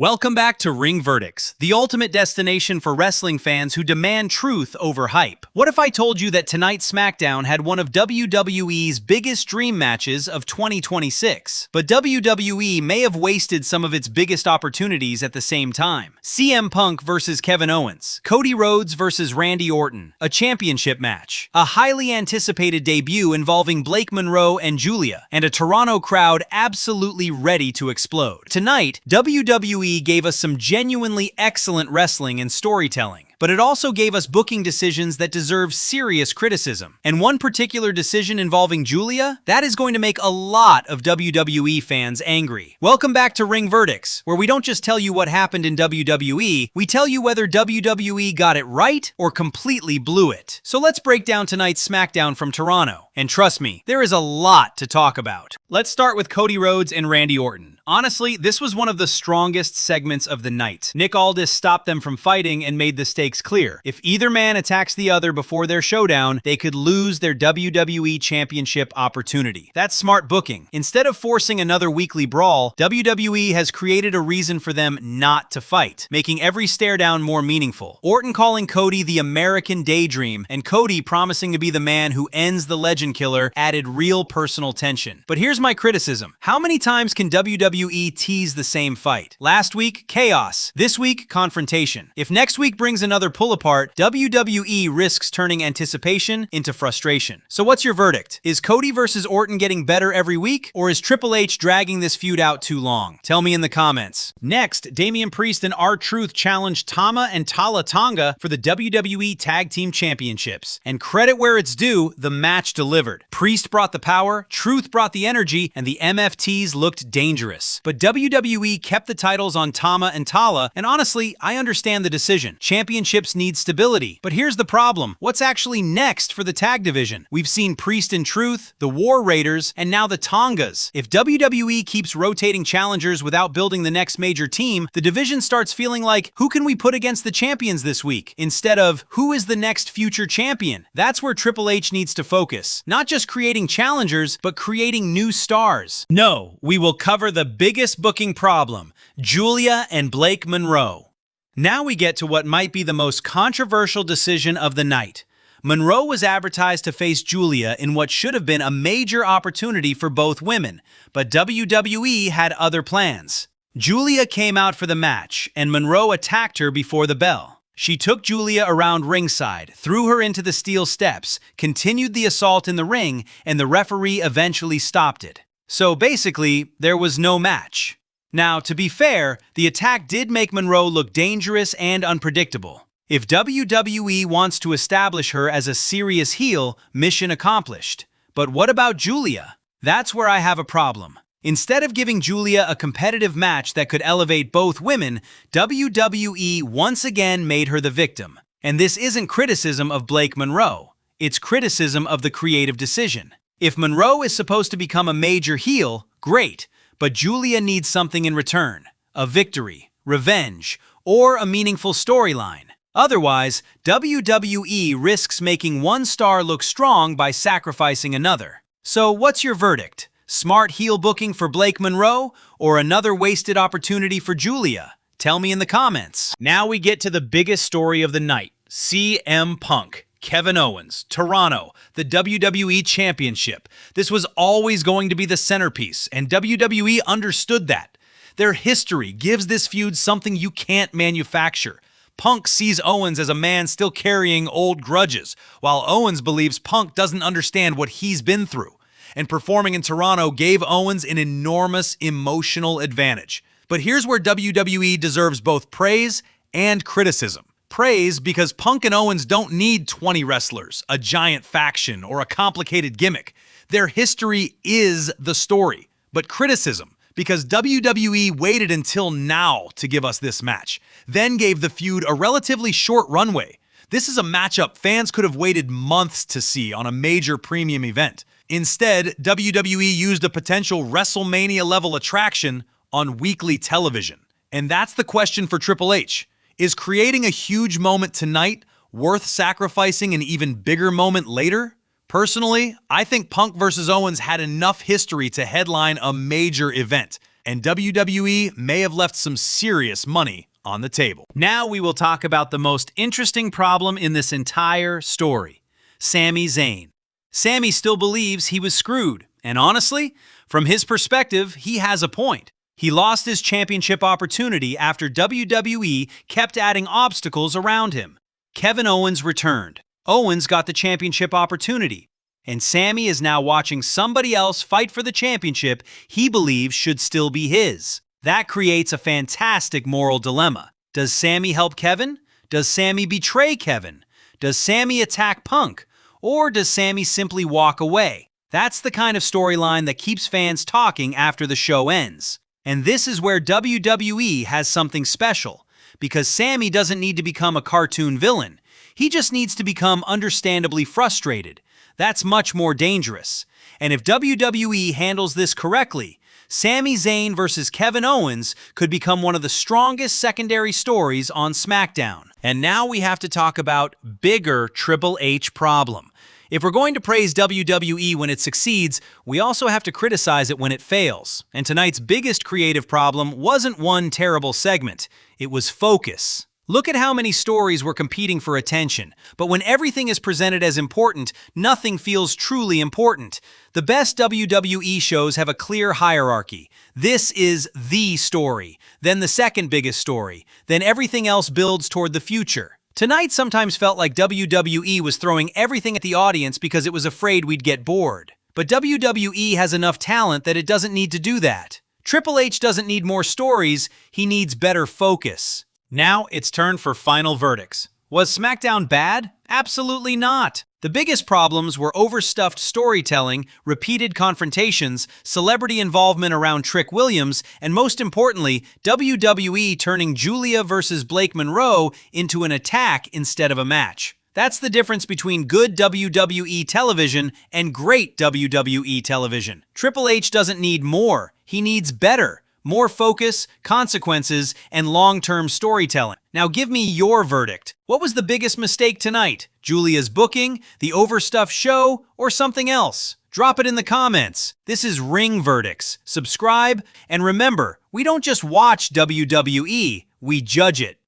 Welcome back to Ring Verdicts, the ultimate destination for wrestling fans who demand truth over hype. What if I told you that tonight's SmackDown had one of WWE's biggest dream matches of 2026? But WWE may have wasted some of its biggest opportunities at the same time. CM Punk versus Kevin Owens, Cody Rhodes versus Randy Orton, a championship match, a highly anticipated debut involving Blake Monroe and Giulia, and a Toronto crowd absolutely ready to explode. Tonight, WWE gave us some genuinely excellent wrestling and storytelling, but it also gave us booking decisions that deserve serious criticism. And one particular decision involving Giulia, that is going to make a lot of WWE fans angry. Welcome back to Ring Verdicts, where we don't just tell you what happened in WWE, we tell you whether WWE got it right or completely blew it. So let's break down tonight's SmackDown from Toronto. And trust me, there is a lot to talk about. Let's start with Cody Rhodes and Randy Orton. Honestly, this was one of the strongest segments of the night. Nick Aldis stopped them from fighting and made the stakes clear. If either man attacks the other before their showdown, they could lose their WWE Championship opportunity. That's smart booking. Instead of forcing another weekly brawl, WWE has created a reason for them not to fight, making every stare down more meaningful. Orton calling Cody the American Daydream, and Cody promising to be the man who ends the Legend Killer added real personal tension. But here's my criticism. How many times can WWE tease the same fight? Last week, chaos. This week, confrontation. If next week brings another pull-apart, WWE risks turning anticipation into frustration. So what's your verdict? Is Cody versus Orton getting better every week, or is Triple H dragging this feud out too long? Tell me in the comments. Next, Damian Priest and R-Truth challenged Tama and Tala Tonga for the WWE Tag Team Championships. And credit where it's due, the match delivered. Priest brought the power, Truth brought the energy, and the MFTs looked dangerous. But WWE kept the titles on Tama and Tala, and honestly, I understand the decision. Championships need stability. But here's the problem. What's actually next for the tag division? We've seen Priest and Truth, the War Raiders, and now the Tongas. If WWE keeps rotating challengers without building the next major team, the division starts feeling like, who can we put against the champions this week? Instead of, who is the next future champion? That's where Triple H needs to focus. Not just creating challengers, but creating new stars. No, we will cover the biggest booking problem, Giulia and Blake Monroe. Now we get to what might be the most controversial decision of the night. Monroe was advertised to face Giulia in what should have been a major opportunity for both women, but WWE had other plans. Giulia came out for the match, and Monroe attacked her before the bell. She took Giulia around ringside, threw her into the steel steps, continued the assault in the ring, and the referee eventually stopped it. So basically, there was no match. Now, to be fair, the attack did make Monroe look dangerous and unpredictable. If WWE wants to establish her as a serious heel, mission accomplished. But what about Giulia? That's where I have a problem. Instead of giving Giulia a competitive match that could elevate both women, WWE once again made her the victim. And this isn't criticism of Blake Monroe. It's criticism of the creative decision. If Monroe is supposed to become a major heel, great, but Giulia needs something in return. A victory, revenge, or a meaningful storyline. Otherwise, WWE risks making one star look strong by sacrificing another. So what's your verdict? Smart heel booking for Blake Monroe, or another wasted opportunity for Giulia? Tell me in the comments. Now we get to the biggest story of the night, CM Punk. Kevin Owens, Toronto, the WWE Championship. This was always going to be the centerpiece, and WWE understood that. Their history gives this feud something you can't manufacture. Punk sees Owens as a man still carrying old grudges, while Owens believes Punk doesn't understand what he's been through. And performing in Toronto gave Owens an enormous emotional advantage. But here's where WWE deserves both praise and criticism. Praise because Punk and Owens don't need 20 wrestlers, a giant faction, or a complicated gimmick. Their history is the story. But criticism because WWE waited until now to give us this match, then gave the feud a relatively short runway. This is a matchup fans could have waited months to see on a major premium event. Instead, WWE used a potential WrestleMania-level attraction on weekly television. And that's the question for Triple H. Is creating a huge moment tonight worth sacrificing an even bigger moment later? Personally, I think Punk vs. Owens had enough history to headline a major event. and WWE may have left some serious money on the table. Now we will talk about the most interesting problem in this entire story: Sami Zayn. Sami still believes he was screwed, and honestly, from his perspective, he has a point. He lost his championship opportunity after WWE kept adding obstacles around him. Kevin Owens returned. Owens got the championship opportunity, and Sami is now watching somebody else fight for the championship he believes should still be his. That creates a fantastic moral dilemma. Does Sami help Kevin? Does Sami betray Kevin? Does Sami attack Punk? Or does Sami simply walk away? That's the kind of storyline that keeps fans talking after the show ends. And this is where WWE has something special, because Sami doesn't need to become a cartoon villain. He just needs to become understandably frustrated. That's much more dangerous. And if WWE handles this correctly, Sami Zayn versus Kevin Owens could become one of the strongest secondary stories on SmackDown. And now we have to talk about bigger Triple H problem. If we're going to praise WWE when it succeeds, we also have to criticize it when it fails. And tonight's biggest creative problem wasn't one terrible segment. It was focus. Look at how many stories were competing for attention. But when everything is presented as important, nothing feels truly important. The best WWE shows have a clear hierarchy. This is the story, then the second biggest story, then everything else builds toward the future. Tonight sometimes felt like WWE was throwing everything at the audience because it was afraid we'd get bored. But WWE has enough talent that it doesn't need to do that. Triple H doesn't need more stories, he needs better focus. Now it's turn for final verdicts. Was SmackDown bad? Absolutely not. The biggest problems were overstuffed storytelling, repeated confrontations, celebrity involvement around Trick Williams, and most importantly, WWE turning Giulia versus Blake Monroe into an attack instead of a match. That's the difference between good WWE television and great WWE television. Triple H doesn't need more, he needs better. More focus, consequences, and long-term storytelling. Now give me your verdict. What was the biggest mistake tonight? Giulia's booking, the overstuffed show, or something else? Drop it in the comments. This is Ring Verdicts. Subscribe, and remember, we don't just watch WWE, we judge it.